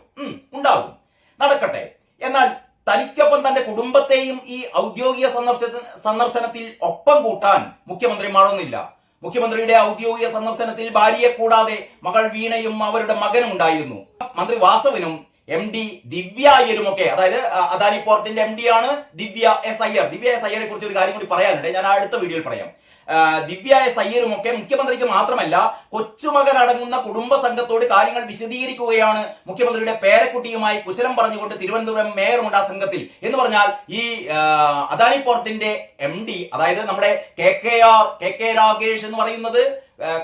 ഉണ്ടാവും, നടക്കട്ടെ. എന്നാൽ തനിക്കൊപ്പം തന്റെ കുടുംബത്തെയും ഈ ഔദ്യോഗിക സന്ദർശനത്തിൽ ഒപ്പം കൂട്ടാൻ മുഖ്യമന്ത്രി മറന്നില്ല. മുഖ്യമന്ത്രിയുടെ ഔദ്യോഗിക സന്ദർശനത്തിൽ ഭാര്യയെ കൂടാതെ മകൾ വീണയും അവരുടെ മകനും ഉണ്ടായിരുന്നു. മന്ത്രി വാസവനും MD ദിവ്യ അയ്യരുമൊക്കെ, അതായത് അദാനി പോർട്ടിന്റെ MD ആണ് ദിവ്യ എസ് അയ്യരെ കുറിച്ച് ഒരു കാര്യം കൂടി പറയാനുണ്ട്, ഞാൻ അടുത്ത വീഡിയോയിൽ പറയാം. ദിവ്യ എസ് അയ്യരുമൊക്കെ മുഖ്യമന്ത്രിക്ക് മാത്രമല്ല കൊച്ചുമകൻ അടങ്ങുന്ന കുടുംബ സംഘത്തോട് കാര്യങ്ങൾ വിശദീകരിക്കുകയാണ് മുഖ്യമന്ത്രിയുടെ പേരക്കുട്ടിയുമായി കുശലം പറഞ്ഞുകൊണ്ട് തിരുവനന്തപുരം മേയറുമുണ്ട് ആ സംഘത്തിൽ. എന്ന് പറഞ്ഞാൽ ഈ അദാനി പോർട്ടിന്റെ MD, അതായത് നമ്മുടെ KK രാഗേഷ് എന്ന് പറയുന്നത്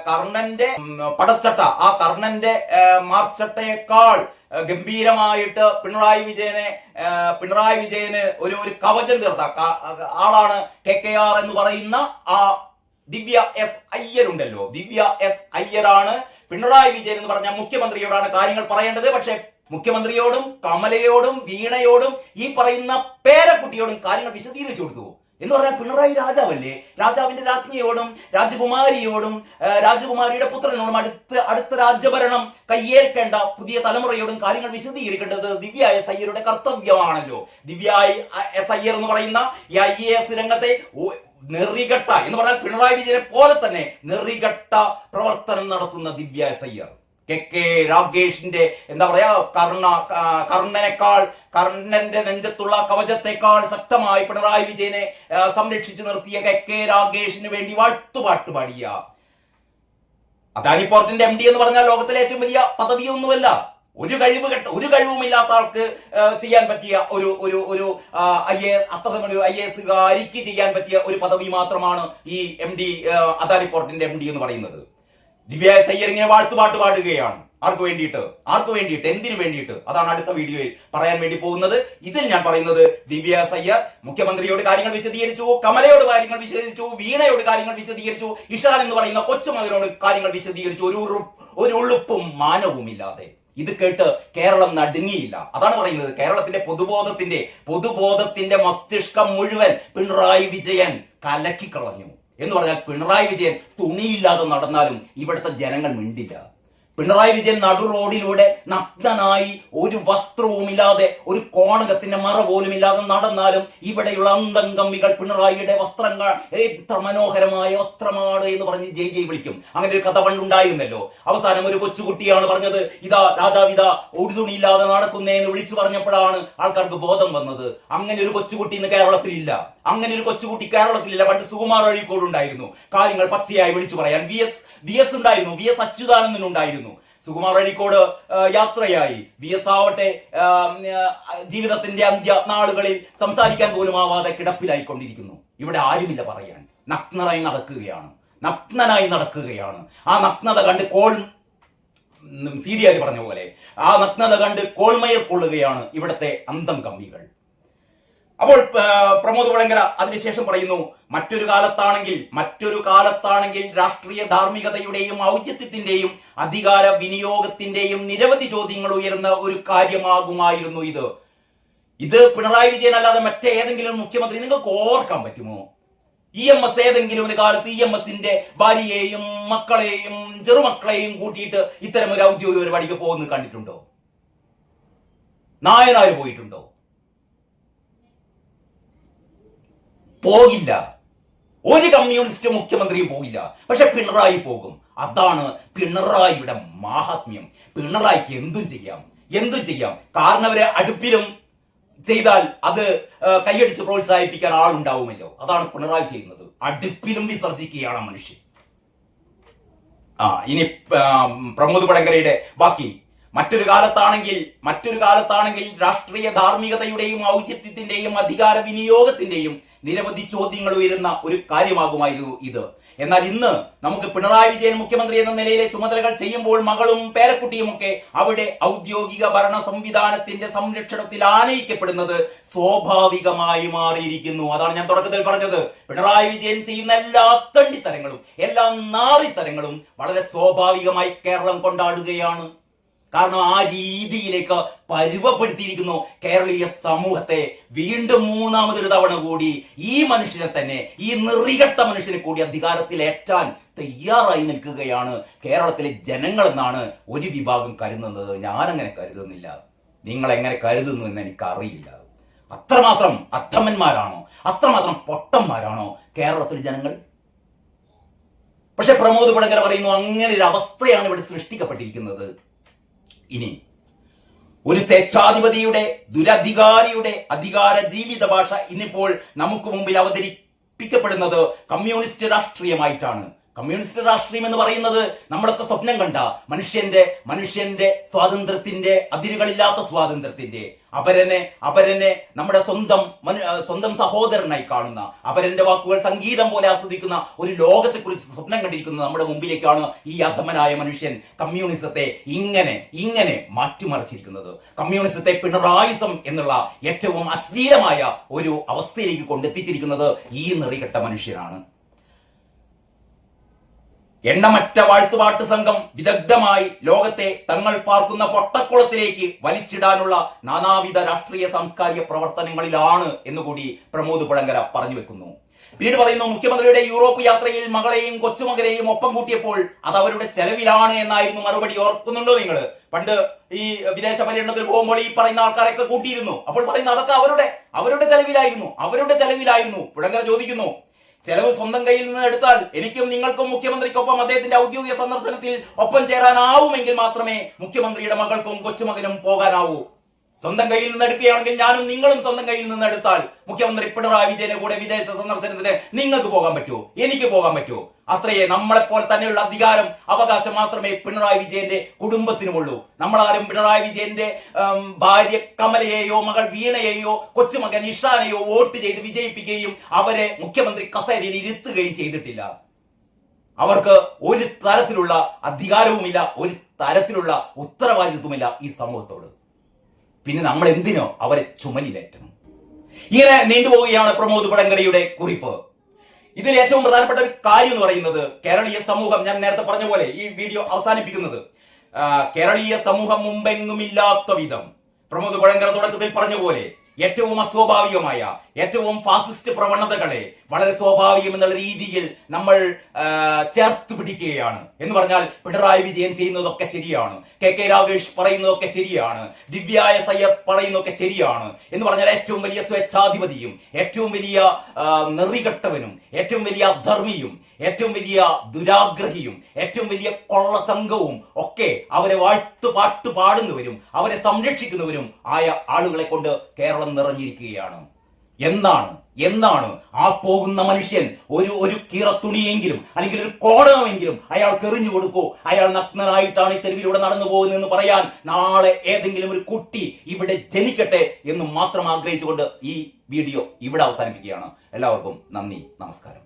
കർണന്റെ പടച്ചട്ട, ആ കർണന്റെ മാർച്ചട്ടയേക്കാൾ ഗംഭീരമായിട്ട് പിണറായി വിജയന് ഒരു കവചം തീർത്ത ആളാണ് KKR എന്ന് പറയുന്ന ആ ദിവ്യ എസ് അയ്യരുണ്ടല്ലോ. ദിവ്യ എസ് അയ്യരാണ് പിണറായി വിജയൻ എന്ന് പറഞ്ഞ മുഖ്യമന്ത്രിയോടാണ് കാര്യങ്ങൾ പറയേണ്ടത്. പക്ഷെ മുഖ്യമന്ത്രിയോടും കമലയോടും വീണയോടും ഈ പറയുന്ന പേരക്കുട്ടിയോടും കാര്യങ്ങൾ വിശദീകരിച്ചു കൊടുത്തു. എന്ന് പറഞ്ഞാൽ പിണറായി രാജാവല്ലേ, രാജാവിന്റെ രാജ്ഞിയോടും രാജകുമാരിയുടെ പുത്രനോടും അടുത്ത രാജ്യഭരണം കയ്യേൽക്കേണ്ട പുതിയ തലമുറയോടും കാര്യങ്ങൾ വിശദീകരിക്കേണ്ടത് ദിവ്യ എസ് അയ്യരുടെ കർത്തവ്യമാണല്ലോ. ദിവ്യ എസ് അയ്യർ എന്ന് പറയുന്ന ഈ IAS രംഗത്തെ നെറികെട്ട എന്ന് പറഞ്ഞാൽ പിണറായി വിജയനെ പോലെ തന്നെ നെറികെട്ട പ്രവർത്തനം നടത്തുന്ന ദിവ്യ എസ് അയ്യർ, KK രാഗേഷിന്റെ എന്താ പറയാ കർണന്റെ നെഞ്ചത്തുള്ള കവചത്തെക്കാൾ ശക്തമായി പിണറായി വിജയനെ സംരക്ഷിച്ചു നിർത്തിയ KK രാഗേഷിന് വേണ്ടി വാഴ്ത്തുപാട്ട് പാടിയ അദാനി പോർട്ടിന്റെ MD എന്ന് പറഞ്ഞാൽ ലോകത്തിലെ ഏറ്റവും വലിയ പദവിയൊന്നുമല്ല. ഒരു കഴിവുമില്ലാത്ത ആൾക്ക് ചെയ്യാൻ പറ്റിയ ഒരു IASകാരിക്ക് ചെയ്യാൻ പറ്റിയ ഒരു പദവി മാത്രമാണ് ഈ MD അദാനി പോർട്ടിന്റെ MD എന്ന് പറയുന്നത്. ദിവ്യ എസ് അയ്യർ ഇങ്ങനെ വാഴ്ത്തുപാട്ട് പാടുകയാണ്. ആർക്ക് വേണ്ടിയിട്ട് എന്തിനു വേണ്ടിയിട്ട്? അതാണ് അടുത്ത വീഡിയോയിൽ പറയാൻ വേണ്ടി പോകുന്നത്. ഇതിൽ ഞാൻ പറയുന്നത് ദിവ്യ എസ് അയ്യർ മുഖ്യമന്ത്രിയോട് കാര്യങ്ങൾ വിശദീകരിച്ചു, കമലയോട് കാര്യങ്ങൾ വിശദീകരിച്ചു, വീണയോട് കാര്യങ്ങൾ വിശദീകരിച്ചു, ഇഷാൻ എന്ന് പറയുന്ന കൊച്ചുമകനോട് കാര്യങ്ങൾ വിശദീകരിച്ചു. ഒരു ഉളുപ്പും മാനവും ഇല്ലാതെ. ഇത് കേട്ട് കേരളം നടുങ്ങിയില്ല. അതാണ് പറയുന്നത്. കേരളത്തിന്റെ പൊതുബോധത്തിന്റെ മസ്തിഷ്കം മുഴുവൻ പിണറായി വിജയൻ കലക്കിക്കളഞ്ഞു. എന്ന് പറഞ്ഞാൽ പിണറായി വിജയൻ തുണിയില്ലാതെ നടന്നാലും ഇവിടുത്തെ ജനങ്ങൾ മിണ്ടില്ല. പിണറായി വിജയൻ നടു റോഡിലൂടെ നഗ്നനായി ഒരു വസ്ത്രവുമില്ലാതെ ഒരു കോണകത്തിന്റെ മറ പോലും ഇല്ലാതെ നടന്നാലും ഇവിടെയുള്ള അന്തംഗമ്മികൾ പിണറായിയുടെ വസ്ത്രങ്ങൾ എത്ര മനോഹരമായ വസ്ത്രമാണ് എന്ന് പറഞ്ഞ് ജയ് ജയ് വിളിക്കും. അങ്ങനെ ഒരു കഥ പണ്ടുണ്ടായിരുന്നല്ലോ. അവസാനം ഒരു കൊച്ചുകുട്ടിയാണ് പറഞ്ഞത്, ഇതാ രാജാവിതാ ഒരു തുണിയില്ലാതെ നടക്കുന്നേന്ന് വിളിച്ചു പറഞ്ഞപ്പോഴാണ് ആൾക്കാർക്ക് ബോധം വന്നത്. അങ്ങനെ ഒരു കൊച്ചുകുട്ടി ഇന്ന് കേരളത്തിലില്ല. അങ്ങനെ ഒരു കൊച്ചുകുട്ടി കേരളത്തിലില്ല. പണ്ട് സുകുമാർ അഴീക്കോട് ഉണ്ടായിരുന്നു കാര്യങ്ങൾ പച്ചയായി വിളിച്ചു പറയാൻ. വി എസ് ഉണ്ടായിരുന്നു, വി എസ് അച്യുതാനന്ദൻ ഉണ്ടായിരുന്നു. സുകുമാർ അഴീക്കോട് യാത്രയായി. വി എസ് ആവട്ടെ ജീവിതത്തിന്റെ അന്ത്യ നാളുകളിൽ സംസാരിക്കാൻ പോലും ആവാതെ കിടപ്പിലായിക്കൊണ്ടിരിക്കുന്നു. ഇവിടെ ആരുമില്ല പറയാൻ. നഗ്നനായി നടക്കുകയാണ്. ആ നഗ്നത കണ്ട് സീരിയാരി പറഞ്ഞ പോലെ ആ നഗ്നത കണ്ട് കോൾമയർ കൊള്ളുകയാണ് ഇവിടുത്തെ അന്തം കമ്മികൾ. അപ്പോൾ പ്രമോദ് കൊടങ്കര അതിനുശേഷം പറയുന്നു, മറ്റൊരു കാലത്താണെങ്കിൽ രാഷ്ട്രീയ ധാർമ്മികതയുടെയും ഔചിത്യത്തിന്റെയും അധികാര വിനിയോഗത്തിന്റെയും നിരവധി ചോദ്യങ്ങൾ ഉയർന്ന ഒരു കാര്യമാകുമായിരുന്നു ഇത് പിണറായി വിജയൻ അല്ലാതെ മറ്റേതെങ്കിലും മുഖ്യമന്ത്രി നിങ്ങൾക്ക് ഓർക്കാൻ പറ്റുമോ? EMS ഏതെങ്കിലും ഒരു കാലത്ത് EMSന്റെ ഭാര്യയെയും മക്കളെയും ചെറുമക്കളെയും കൂട്ടിയിട്ട് ഇത്തരം ഒരു ഔദ്യോഗിക പരിപാടിക്ക് പോകുന്നത് കണ്ടിട്ടുണ്ടോ? നായനാർ പോയിട്ടുണ്ടോ? പോകില്ല. ഒരു കമ്മ്യൂണിസ്റ്റ് മുഖ്യമന്ത്രിയും പോകില്ല. പക്ഷെ പിണറായി പോകും. അതാണ് പിണറായിയുടെ മാഹാത്മ്യം. പിണറായിക്ക് എന്തും ചെയ്യാം. കാരണവരെ അടുപ്പിലും ചെയ്താൽ അത് കൈയടിച്ച് പ്രോത്സാഹിപ്പിക്കാൻ ആളുണ്ടാവുമല്ലോ. അതാണ് പിണറായി ചെയ്യുന്നത്. അടുപ്പിലും വിസർജിക്കുകയാണ് മനുഷ്യൻ. ഇനി പ്രമോദ് കൊടങ്കരയുടെ ബാക്കി. മറ്റൊരു കാലത്താണെങ്കിൽ രാഷ്ട്രീയ ധാർമ്മികതയുടെയും ഔചിത്യത്തിന്റെയും അധികാര വിനിയോഗത്തിന്റെയും നിരവധി ചോദ്യങ്ങൾ ഉയരുന്ന ഒരു കാര്യമാകുമായിരുന്നു ഇത്. എന്നാൽ ഇന്ന് നമുക്ക് പിണറായി വിജയൻ മുഖ്യമന്ത്രി എന്ന നിലയിലെ ചുമതലകൾ ചെയ്യുമ്പോൾ മകളും പേരക്കുട്ടിയുമൊക്കെ അവിടെ ഔദ്യോഗിക ഭരണ സംവിധാനത്തിന്റെ സംരക്ഷണത്തിൽ ആനയിക്കപ്പെടുന്നത് സ്വാഭാവികമായി മാറിയിരിക്കുന്നു. അതാണ് ഞാൻ തുടക്കത്തിൽ പറഞ്ഞത്. പിണറായി വിജയൻ ചെയ്യുന്ന എല്ലാ തണ്ടിത്തരങ്ങളും എല്ലാ നാറിത്തരങ്ങളും വളരെ സ്വാഭാവികമായി കേരളം കൊണ്ടാടുകയാണ്. കാരണം ആ രീതിയിലേക്ക് പരുവപ്പെടുത്തിയിരിക്കുന്നു കേരളീയ സമൂഹത്തെ. വീണ്ടും മൂന്നാമതൊരു തവണ കൂടി ഈ മനുഷ്യനെ തന്നെ, ഈ നിറികെട്ട മനുഷ്യനെ കൂടി അധികാരത്തിലേറ്റാൻ തയ്യാറായി നിൽക്കുകയാണ് കേരളത്തിലെ ജനങ്ങളെന്നാണ് ഒരു വിഭാഗം കരുതുന്നത്. ഞാനങ്ങനെ കരുതുന്നില്ല. നിങ്ങൾ എങ്ങനെ കരുതുന്നു എന്ന് എനിക്കറിയില്ല. അത്രമാത്രം അധമന്മാരാണോ, അത്രമാത്രം പൊട്ടന്മാരാണോ കേരളത്തിലെ ജനങ്ങൾ? പക്ഷെ പ്രമോദ് കൊടങ്കര പറയുന്നു അങ്ങനെ ഒരു അവസ്ഥയാണ് ഇവിടെ സൃഷ്ടിക്കപ്പെട്ടിരിക്കുന്നത്. ഇനി ഒരു സ്വേച്ഛാധിപതിയുടെ ദുരധികാരിയുടെ അധികാര ജീവിത ഭാഷ ഇന്നിപ്പോൾ നമുക്ക് മുമ്പിൽ അവതരിപ്പിക്കപ്പെടുന്നത് കമ്മ്യൂണിസ്റ്റ് രാഷ്ട്രീയമായിട്ടാണ്. കമ്മ്യൂണിസ്റ്റ് രാഷ്ട്രീയം എന്ന് പറയുന്നത് നമ്മളൊക്കെ സ്വപ്നം കണ്ട മനുഷ്യന്റെ സ്വാതന്ത്ര്യത്തിന്റെ, അതിരുകളില്ലാത്ത സ്വാതന്ത്ര്യത്തിന്റെ, അപരനെ നമ്മുടെ സ്വന്തം സഹോദരനായി കാണുന്ന, അപരന്റെ വാക്കുകൾ സംഗീതം പോലെ ആസ്വദിക്കുന്ന ഒരു ലോകത്തെക്കുറിച്ച് സ്വപ്നം കണ്ടിരിക്കുന്ന നമ്മുടെ മുമ്പിലേക്കാണ് ഈ അധമനായ മനുഷ്യൻ കമ്മ്യൂണിസത്തെ ഇങ്ങനെ മാറ്റിമറിച്ചിരിക്കുന്നത്. കമ്മ്യൂണിസത്തെ പിണറായിസം എന്നുള്ള ഏറ്റവും അശ്ലീലമായ ഒരു അവസ്ഥയിലേക്ക് കൊണ്ടെത്തിച്ചിരിക്കുന്നത് ഈ നെറികെട്ട മനുഷ്യനാണ്. എണ്ണമറ്റ വാഴ്ത്തുപാട്ട് സംഘം വിദഗ്ധമായി ലോകത്തെ തങ്ങൾ പാർക്കുന്ന പൊട്ടക്കുളത്തിലേക്ക് വലിച്ചിടാനുള്ള നാനാവിധ രാഷ്ട്രീയ സാംസ്കാരിക പ്രവർത്തനങ്ങളിലാണ് എന്നുകൂടി പ്രമോദ് കൊടങ്കര പറഞ്ഞു വെക്കുന്നു. പിന്നീട് പറയുന്നു, മുഖ്യമന്ത്രിയുടെ യൂറോപ്പ് യാത്രയിൽ മകളെയും കൊച്ചുമകനെയും ഒപ്പം കൂട്ടിയപ്പോൾ അത് അവരുടെ ചെലവിലാണ് എന്നായിരുന്നു മറുപടി. ഓർക്കുന്നുണ്ടോ നിങ്ങൾ? പണ്ട് ഈ വിദേശ പര്യടനത്തിൽ പോകുമ്പോൾ ഈ പറയുന്ന ആൾക്കാരൊക്കെ കൂട്ടിയിരുന്നു. അപ്പോൾ പറയുന്ന അതൊക്കെ അവരുടെ ചെലവിലായിരുന്നു. കൊടങ്കര ചോദിക്കുന്നു, ചെലവ് സ്വന്തം കയ്യിൽ നിന്ന് എടുത്താൽ എനിക്കും നിങ്ങൾക്കും മുഖ്യമന്ത്രിക്കൊപ്പം അദ്ദേഹത്തിന്റെ ഔദ്യോഗിക സന്ദർശനത്തിൽ ഒപ്പം ചേരാനാവുമെങ്കിൽ മാത്രമേ മുഖ്യമന്ത്രിയുടെ മകൾക്കും കൊച്ചുമകനും പോകാനാവൂ. സ്വന്തം കയ്യിൽ നിന്ന് എടുക്കുകയാണെങ്കിൽ ഞാനും നിങ്ങളും സ്വന്തം കയ്യിൽ നിന്ന് എടുത്താൽ മുഖ്യമന്ത്രി പിണറായി വിജയനെ കൂടെ വിദേശ സന്ദർശനത്തിന് നിങ്ങൾക്ക് പോകാൻ പറ്റുമോ? എനിക്ക് പോകാൻ പറ്റുമോ? അത്രയേ നമ്മളെപ്പോലെ തന്നെയുള്ള അധികാരം അവകാശം മാത്രമേ പിണറായി വിജയന്റെ കുടുംബത്തിനുമുള്ളൂ. നമ്മളാരും പിണറായി വിജയന്റെ ഭാര്യ കമലയെയോ മകൾ വീണയെയോ കൊച്ചുമകൻ ഇഷാനെയോ വോട്ട് ചെയ്ത് വിജയിപ്പിക്കുകയും അവരെ മുഖ്യമന്ത്രി കസേരയിൽ ഇരുത്തുകയും ചെയ്തിട്ടില്ല. അവർക്ക് ഒരു തരത്തിലുള്ള അധികാരവുമില്ല, ഒരു തരത്തിലുള്ള ഉത്തരവാദിത്വമില്ല ഈ സമൂഹത്തോട്. പിന്നെ നമ്മൾ എന്തിനോ അവരെ ചുമലിലേറ്റണം? ഇങ്ങനെ നീണ്ടുപോവുകയാണ് പ്രമോദ് കൊടങ്കരയുടെ കുറിപ്പ്. ഇതിൽ ഏറ്റവും പ്രധാനപ്പെട്ട ഒരു കാര്യം എന്ന് പറയുന്നത് കേരളീയ സമൂഹം, ഞാൻ നേരത്തെ പറഞ്ഞ പോലെ ഈ വീഡിയോ അവസാനിപ്പിക്കുന്നത്, കേരളീയ സമൂഹം മുമ്പെങ്ങുമില്ലാത്ത വിധം പ്രമോദ് കൊടങ്കര തുടക്കത്തിൽ പറഞ്ഞ പോലെ ഏറ്റവും അസ്വാഭാവികമായ ഏറ്റവും ഫാസിസ്റ്റ് പ്രവണതകളെ വളരെ സ്വാഭാവികം എന്നുള്ള രീതിയിൽ നമ്മൾ ചേർത്ത് പിടിക്കുകയാണ്. എന്ന് പറഞ്ഞാൽ പിണറായി വിജയൻ ചെയ്യുന്നതൊക്കെ ശരിയാണ്, കെ രാഗേഷ് പറയുന്നതൊക്കെ ശരിയാണ്, ദിവ്യായ സയ്യർ പറയുന്നതൊക്കെ ശരിയാണ് എന്ന് പറഞ്ഞാൽ ഏറ്റവും വലിയ സ്വേച്ഛാധിപതിയും ഏറ്റവും വലിയ നെറികെട്ടവനും ഏറ്റവും വലിയ അധർമ്മിയും ഏറ്റവും വലിയ ദുരാഗ്രഹിയും ഏറ്റവും വലിയ കൊള്ളസംഘവും ഒക്കെ അവരെ വാഴ്ത്തുപാട്ട് പാടുന്നവരും അവരെ സംരക്ഷിക്കുന്നവരും ആയ ആളുകളെ കൊണ്ട് കേരളം നിറഞ്ഞിരിക്കുകയാണ്. എന്നാണ് ആ പോകുന്ന മനുഷ്യൻ ഒരു കീറത്തുണിയെങ്കിലും അല്ലെങ്കിൽ ഒരു കോടമെങ്കിലും അയാൾക്ക് എറിഞ്ഞു കൊടുക്കൂ, അയാൾ നഗ്നനായിട്ടാണ് ഈ തെരുവിലൂടെ നടന്നു പോകുന്നതെന്ന് പറയാൻ നാളെ ഏതെങ്കിലും ഒരു കുട്ടി ഇവിടെ ജനിക്കട്ടെ എന്ന് മാത്രം ആഗ്രഹിച്ചുകൊണ്ട് ഈ വീഡിയോ ഇവിടെ അവസാനിപ്പിക്കുകയാണ്. എല്ലാവർക്കും നന്ദി, നമസ്കാരം.